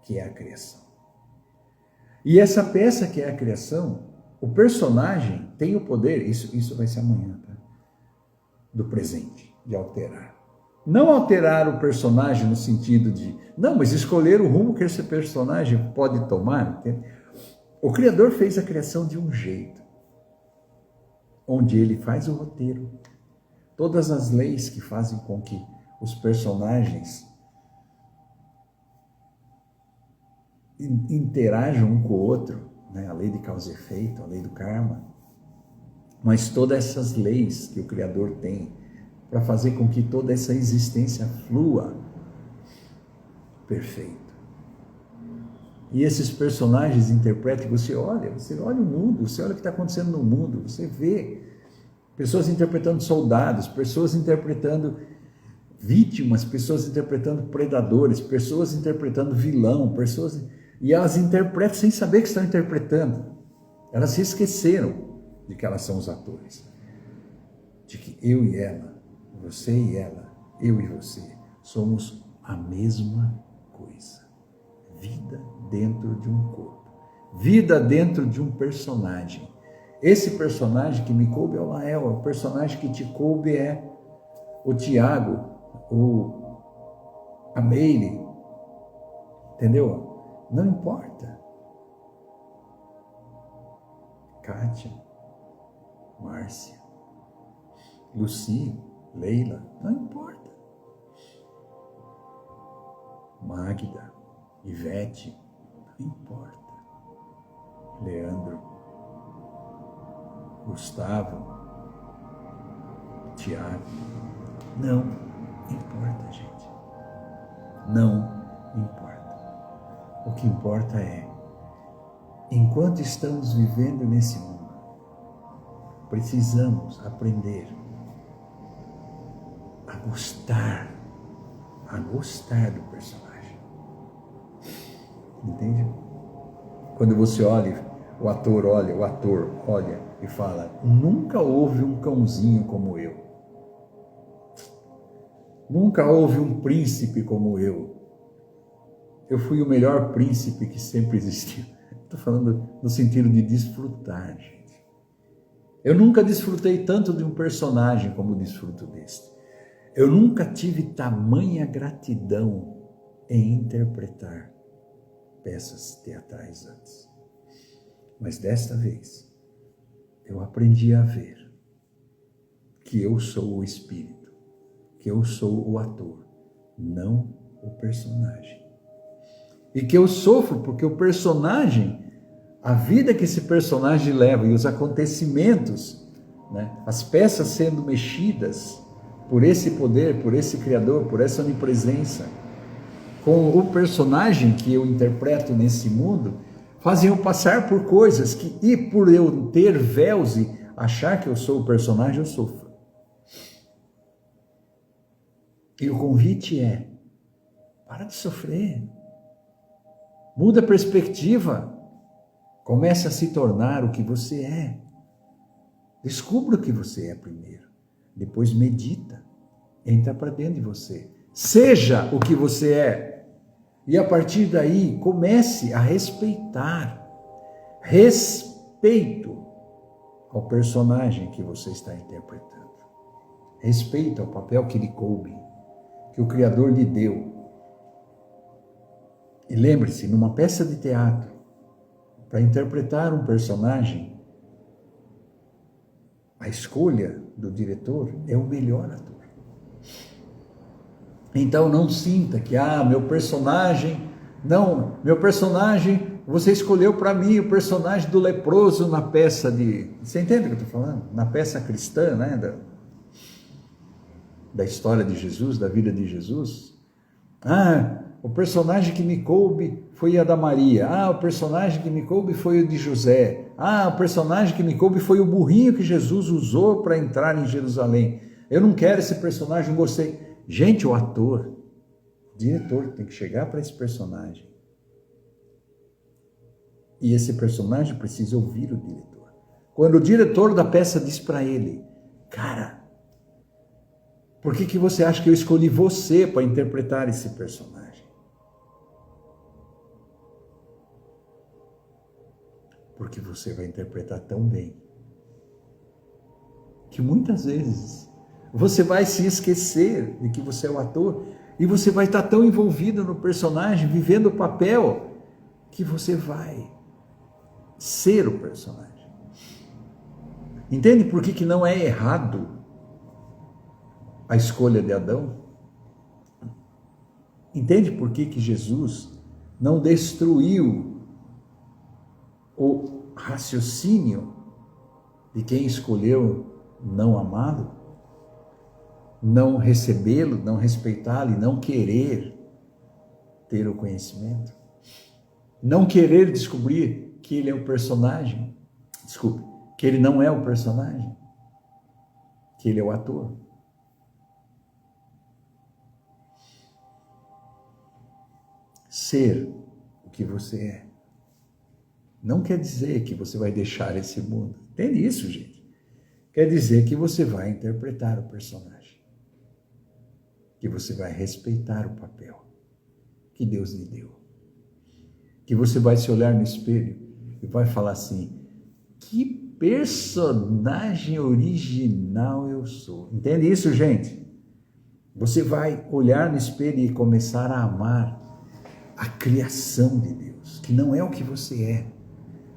que é a criação. E essa peça que é a criação, o personagem tem o poder, isso vai ser amanhã, tá? Do presente, de alterar. Não alterar o personagem no sentido de, não, mas escolher o rumo que esse personagem pode tomar. Entende? O Criador fez a criação de um jeito, onde ele faz o roteiro. Todas as leis que fazem com que os personagens interajam um com o outro, né? A lei de causa e efeito, a lei do karma, mas todas essas leis que o Criador tem para fazer com que toda essa existência flua perfeito. E esses personagens interpretam, você olha o mundo, você olha o que está acontecendo no mundo, você vê pessoas interpretando soldados, pessoas interpretando vítimas, pessoas interpretando predadores, pessoas interpretando vilão, e elas interpretam sem saber que estão interpretando. Elas se esqueceram de que elas são os atores. De que eu e ela, você e ela, eu e você, somos a mesma coisa. Vida dentro de um corpo. Vida dentro de um personagem. Esse personagem que me coube é o Lael, o personagem que te coube é o Tiago, a Meire, entendeu? Não importa. Kátia, Márcia, Luci, Leila, não importa. Magda, Ivete, não importa. Leandro, Gustavo, Tiago, não importa, gente. Não importa. O que importa é, enquanto estamos vivendo nesse mundo, precisamos aprender a gostar do personagem. Entende? Quando você olha, o ator olha e fala, nunca houve um cãozinho como eu. Nunca houve um príncipe como eu. Eu fui o melhor príncipe que sempre existiu. Estou falando no sentido de desfrutar, gente. Eu nunca desfrutei tanto de um personagem como desfruto deste. Eu nunca tive tamanha gratidão em interpretar peças teatrais antes. Mas desta vez, eu aprendi a ver que eu sou o espírito, que eu sou o ator, não o personagem. E que eu sofro porque o personagem, a vida que esse personagem leva e os acontecimentos, né, as peças sendo mexidas por esse poder, por esse Criador, por essa onipresença, com o personagem que eu interpreto nesse mundo, fazem eu passar por coisas que, e por eu ter véus e achar que eu sou o personagem, eu sofro. E o convite é, para de sofrer. Muda a perspectiva. Comece a se tornar o que você é. Descubra o que você é primeiro. Depois medita. Entra para dentro de você. Seja o que você é. E a partir daí, comece a respeitar. Respeito ao personagem que você está interpretando. Respeito ao papel que lhe coube, que o Criador lhe deu. E lembre-se, numa peça de teatro, para interpretar um personagem, a escolha do diretor é o melhor ator. Então não sinta que, meu personagem, você escolheu para mim o personagem do leproso na peça de... Você entende o que eu estou falando? Na peça cristã, né? Da história de Jesus, da vida de Jesus. O personagem que me coube foi a da Maria. O personagem que me coube foi o de José. O personagem que me coube foi o burrinho que Jesus usou para entrar em Jerusalém. Eu não quero esse personagem, não gostei. Gente, o ator, o diretor tem que chegar para esse personagem. E esse personagem precisa ouvir o diretor. Quando o diretor da peça diz para ele, cara, por que você acha que eu escolhi você para interpretar esse personagem? Porque você vai interpretar tão bem que muitas vezes você vai se esquecer de que você é o ator e você vai estar tão envolvido no personagem, vivendo o papel, que você vai ser o personagem. Entende por que não é errado a escolha de Adão? Entende por que Jesus não destruiu o raciocínio de quem escolheu não amá-lo, não recebê-lo, não respeitá-lo e não querer ter o conhecimento, não querer descobrir que ele é o personagem, desculpe, que ele não é o personagem, que ele é o ator. Ser o que você é não quer dizer que você vai deixar esse mundo. Entende isso, gente? Quer dizer que você vai interpretar o personagem, que você vai respeitar o papel que Deus lhe deu, que você vai se olhar no espelho e vai falar assim: que personagem original eu sou. Entende isso, gente? Você vai olhar no espelho e começar a amar a criação de Deus, que não é o que você é.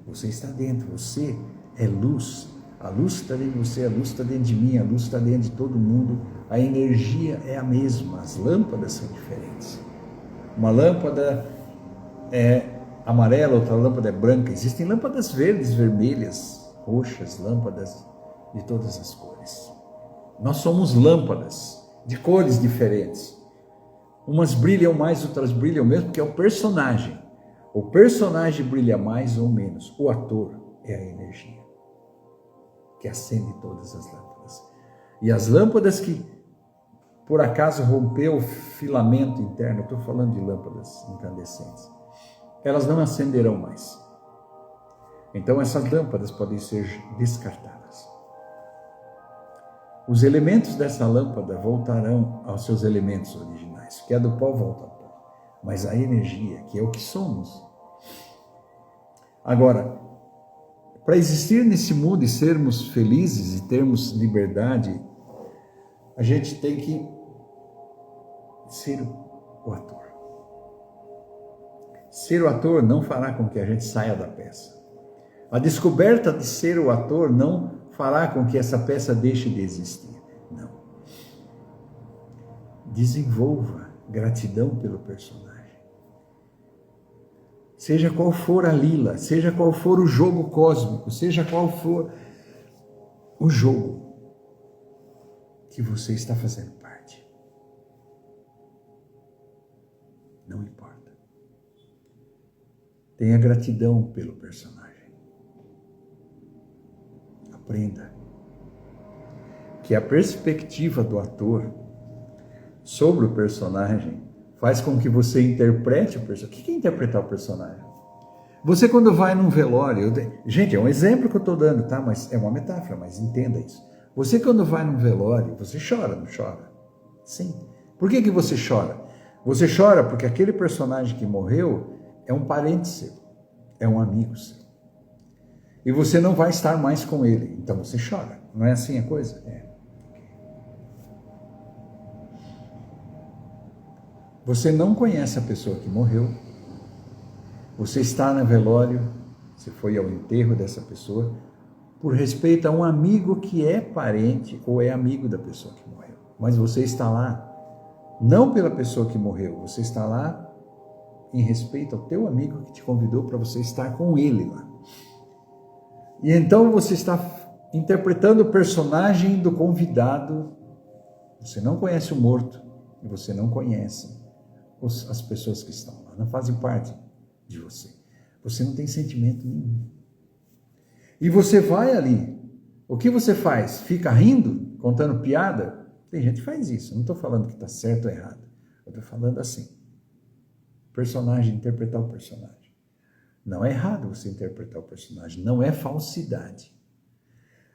Você está dentro, você é luz. A luz está dentro de você, a luz está dentro de mim, a luz está dentro de todo mundo. A energia é a mesma, as lâmpadas são diferentes. Uma lâmpada é amarela, outra lâmpada é branca. Existem lâmpadas verdes, vermelhas, roxas, lâmpadas de todas as cores. Nós somos lâmpadas de cores diferentes. Umas brilham mais, outras brilham menos, porque é o personagem. O personagem brilha mais ou menos. O ator é a energia que acende todas as lâmpadas. E as lâmpadas que, por acaso, rompeu o filamento interno, eu estou falando de lâmpadas incandescentes, elas não acenderão mais. Então essas lâmpadas podem ser descartadas. Os elementos dessa lâmpada voltarão aos seus elementos originais, que é do pó volta ao pó. Mas a energia, que é o que somos. Agora, para existir nesse mundo e sermos felizes e termos liberdade, a gente tem que ser o ator. Ser o ator não fará com que a gente saia da peça. A descoberta de ser o ator não fará com que essa peça deixe de existir. Não. Desenvolva gratidão pelo personagem. Seja qual for a lila, seja qual for o jogo cósmico, seja qual for o jogo que você está fazendo parte. Não importa. Tenha gratidão pelo personagem. Aprenda que a perspectiva do ator sobre o personagem faz com que você interprete o personagem. O que é interpretar o personagem? Você quando vai num velório, gente, é um exemplo que eu estou dando, tá? Mas é uma metáfora, mas entenda isso. Você quando vai num velório, você chora, não chora? Sim. Por que você chora? Você chora porque aquele personagem que morreu é um parente seu, é um amigo seu. E você não vai estar mais com ele, então você chora. Não é assim a coisa? É. Você não conhece a pessoa que morreu, você está no velório, você foi ao enterro dessa pessoa, por respeito a um amigo que é parente ou é amigo da pessoa que morreu. Mas você está lá, não pela pessoa que morreu, você está lá em respeito ao teu amigo que te convidou para você estar com ele lá. E então você está interpretando o personagem do convidado, você não conhece o morto, e você não conhece as pessoas que estão lá, não fazem parte de você. Você não tem sentimento nenhum. E você vai ali, o que você faz? Fica rindo, contando piada? Tem gente que faz isso, não estou falando que está certo ou errado, eu estou falando assim, personagem, interpretar o personagem. Não é errado você interpretar o personagem, não é falsidade.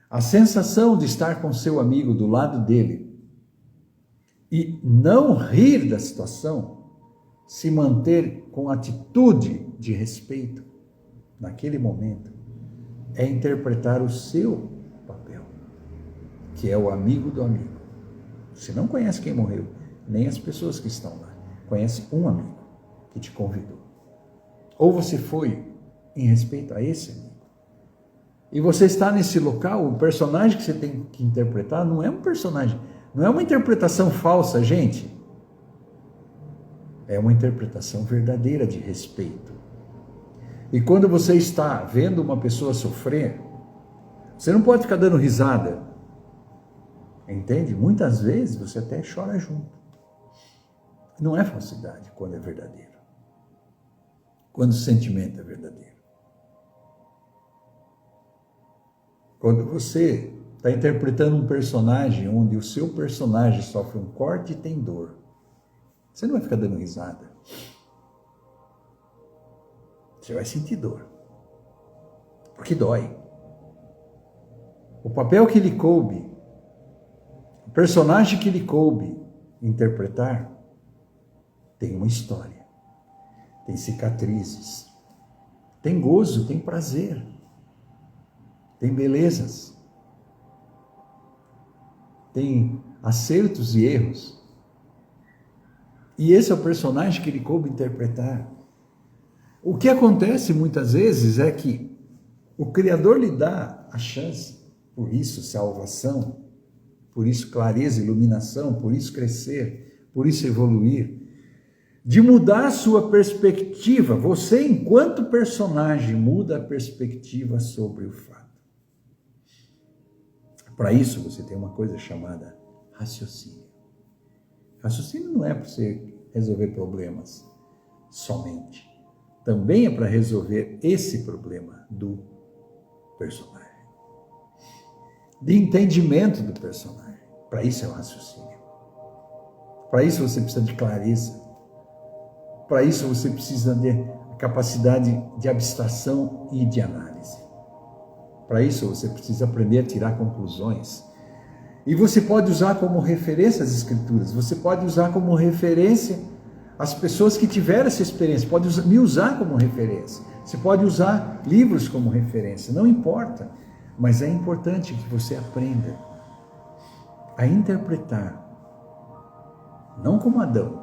A sensação de estar com seu amigo do lado dele e não rir da situação, se manter com atitude de respeito naquele momento, é interpretar o seu papel, que é o amigo do amigo. Você não conhece quem morreu, nem as pessoas que estão lá. Conhece um amigo que te convidou. Ou você foi em respeito a esse amigo. E você está nesse local, o personagem que você tem que interpretar não é um personagem, não é uma interpretação falsa, gente. É uma interpretação verdadeira de respeito. E quando você está vendo uma pessoa sofrer, você não pode ficar dando risada. Entende? Muitas vezes você até chora junto. Não é falsidade quando é verdadeiro. Quando o sentimento é verdadeiro. Quando você está interpretando um personagem onde o seu personagem sofre um corte e tem dor, você não vai ficar dando risada. Você vai sentir dor. Porque dói. O papel que lhe coube, o personagem que lhe coube interpretar, tem uma história, tem cicatrizes, tem gozo, tem prazer, tem belezas, tem acertos e erros. E esse é o personagem que lhe coube interpretar. O que acontece muitas vezes é que o Criador lhe dá a chance, por isso salvação, por isso clareza, iluminação, por isso crescer, por isso evoluir, de mudar a sua perspectiva. Você, enquanto personagem, muda a perspectiva sobre o fato. Para isso, você tem uma coisa chamada raciocínio. Raciocínio não é para você resolver problemas somente. Também é para resolver esse problema do personagem. De entendimento do personagem. Para isso é o raciocínio. Para isso você precisa de clareza. Para isso você precisa de capacidade de abstração e de análise. Para isso você precisa aprender a tirar conclusões. E você pode usar como referência as escrituras, você pode usar como referência as pessoas que tiveram essa experiência, pode me usar como referência, você pode usar livros como referência, não importa, mas é importante que você aprenda a interpretar, não como Adão,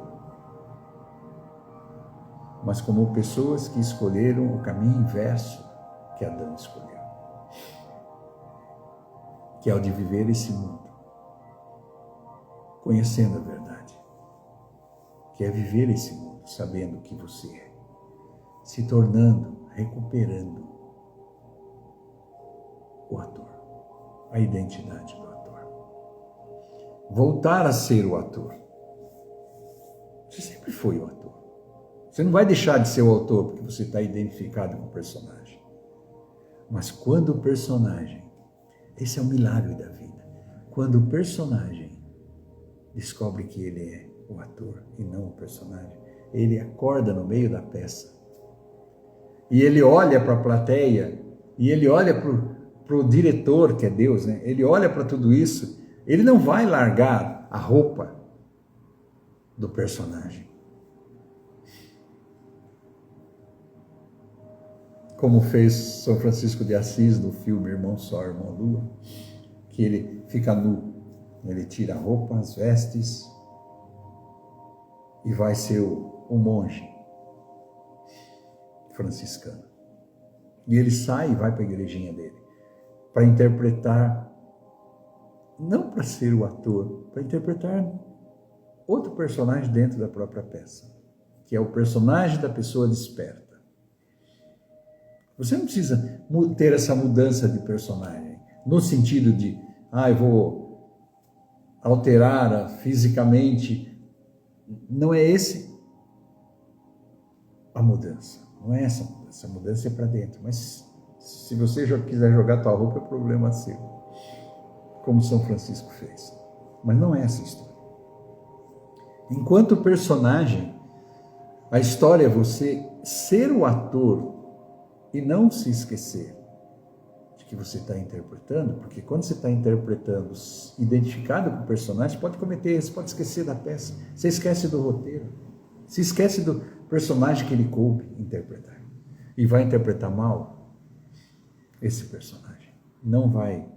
mas como pessoas que escolheram o caminho inverso que Adão escolheu, que é o de viver esse mundo, conhecendo a verdade, que é viver esse mundo, sabendo o que você é, se tornando, recuperando o ator, a identidade do ator. Voltar a ser o ator. Você sempre foi o ator. Você não vai deixar de ser o autor porque você está identificado com o personagem. Mas quando o personagem, esse é o milagre da vida, quando o personagem descobre que ele é o ator e não o personagem, ele acorda no meio da peça. E ele olha para a plateia, e ele olha para o diretor, que é Deus, né? Ele olha para tudo isso, ele não vai largar a roupa do personagem. Como fez São Francisco de Assis no filme Irmão Sol, Irmão Lua, que ele fica nu, ele tira a roupa, as vestes e vai ser um monge franciscano. E ele sai e vai para a igrejinha dele, para interpretar, não para ser o ator, para interpretar outro personagem dentro da própria peça, que é o personagem da pessoa desperta. Você não precisa ter essa mudança de personagem, no sentido de, eu vou alterar fisicamente. Não é esse a mudança, não é essa mudança. A mudança é para dentro. Mas se você quiser jogar tua roupa, é problema seu, como São Francisco fez. Mas não é essa a história. Enquanto personagem, a história é você ser o ator e não se esquecer de que você está interpretando, porque quando você está interpretando, identificado com o personagem, pode cometer erros, pode esquecer da peça, você esquece do roteiro, se esquece do personagem que ele coube interpretar, e vai interpretar mal, esse personagem. Não vai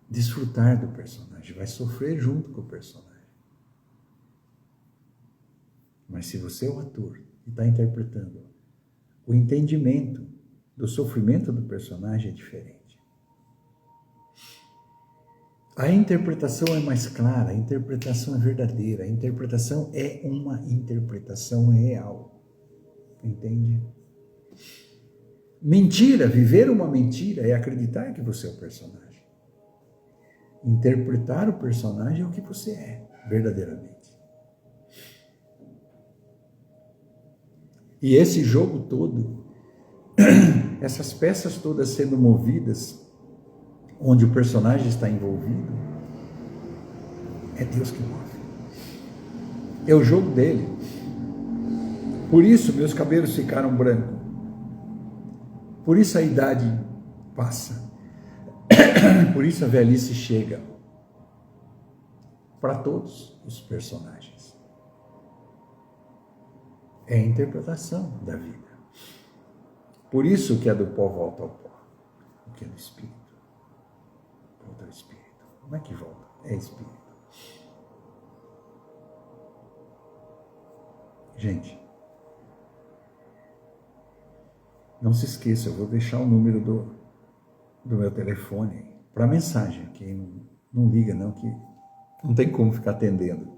desfrutar do personagem, vai sofrer junto com o personagem. Mas se você é o ator e está interpretando, o entendimento do sofrimento do personagem é diferente. A interpretação é mais clara, a interpretação é verdadeira, a interpretação é uma interpretação real. Entende? Mentira, viver uma mentira é acreditar que você é o personagem. Interpretar o personagem é o que você é, verdadeiramente. E esse jogo todo, essas peças todas sendo movidas, onde o personagem está envolvido, é Deus que move. É o jogo dele. Por isso meus cabelos ficaram brancos. Por isso a idade passa. Por isso a velhice chega. Para todos os personagens. É a interpretação da vida. Por isso que é do pó volta ao pó. O que é do espírito. Volta ao espírito. Como é que volta? É espírito. Gente, não se esqueça, eu vou deixar o número do meu telefone para mensagem. Quem não liga não, que não tem como ficar atendendo.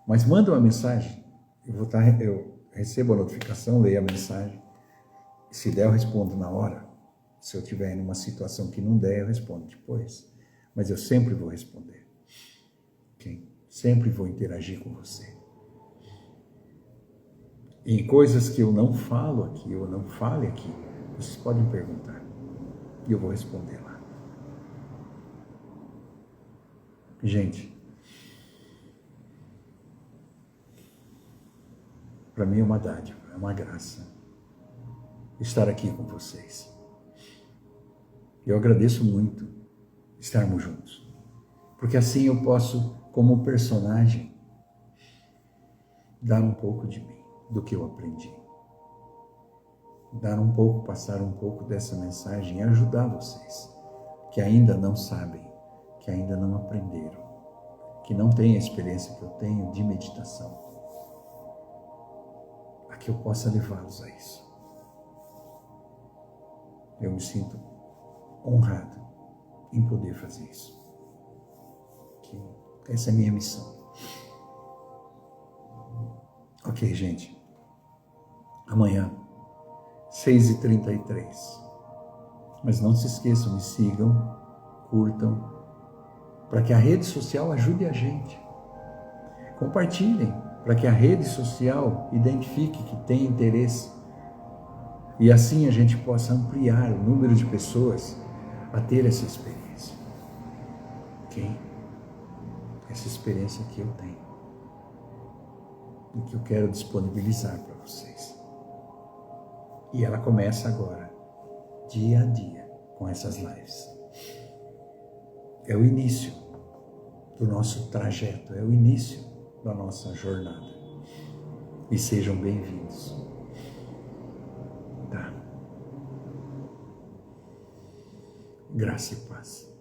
Mas manda uma mensagem, eu recebo a notificação, leio a mensagem. Se der, eu respondo na hora. Se eu estiver em uma situação que não der, eu respondo depois. Mas eu sempre vou responder. Okay? Sempre vou interagir com você. Em coisas que eu não falo aqui, eu não fale aqui, vocês podem perguntar. E eu vou responder lá. Gente, para mim é uma dádiva, é uma graça estar aqui com vocês. Eu agradeço muito estarmos juntos, porque assim eu posso, como personagem, dar um pouco de mim, do que eu aprendi. Dar um pouco, passar um pouco dessa mensagem e ajudar vocês, que ainda não sabem, que ainda não aprenderam, que não têm a experiência que eu tenho de meditação, a que eu possa levá-los a isso. Eu me sinto honrado em poder fazer isso. Essa é a minha missão. Ok, gente. Amanhã, 6h33. Mas não se esqueçam, me sigam, curtam, para que a rede social ajude a gente. Compartilhem, para que a rede social identifique que tem interesse. E assim a gente possa ampliar o número de pessoas a ter essa experiência. Ok? Essa experiência que eu tenho. E que eu quero disponibilizar para vocês. E ela começa agora, dia a dia, com essas lives. É o início do nosso trajeto, é o início da nossa jornada. E sejam bem-vindos. Tá? Graça e paz.